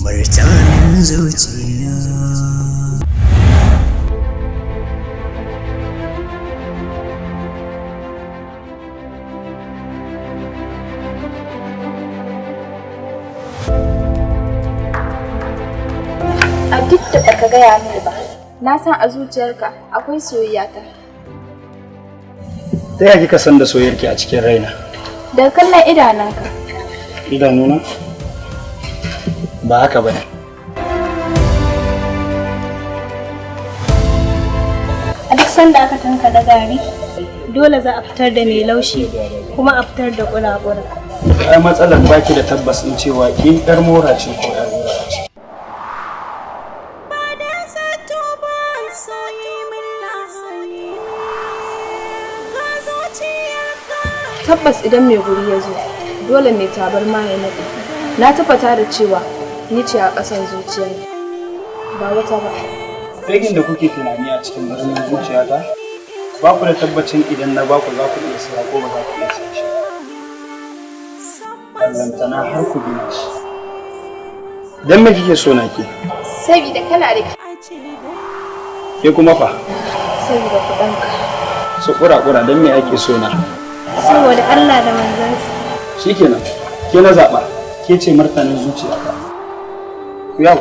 martanin zuciya. A duk da baka gaya mini ba, na san a zuciyarka akwai soyayya ta. Ta yaya kika san da soyayyarki a cikin raina? Daga kallon idanunka. Idanuna? Ba haka bane. A duk sanda aka tanka da gari, dole za a fitar da mai laushi kuma a fitar da ƙura-ƙura. Ai matsalar baki da tabbas in cewa ki yar mora ce ko yar mora ce. Tabbas idan mai guri ya zo, dole mai tabarma ya naɗe. Na tabbata da cewa ni ce a ƙasan zuciya ba wata ba. Aikin da kuke tunani a cikin birnin zuciyata, ba ku da tabbacin idan na ba ku za ku iya siya ko ba za ku iya siya shi. Ballantana har ku gina shi. Idan me kike so na ke? Saboda kana da Ke kuma fa? saboda kuɗinka. Su ƙura-ƙura don me ake so na? Saboda Allah da manzansa. Shikenan, ke na zaɓa, ke ce martanin zuciyata. Ku ya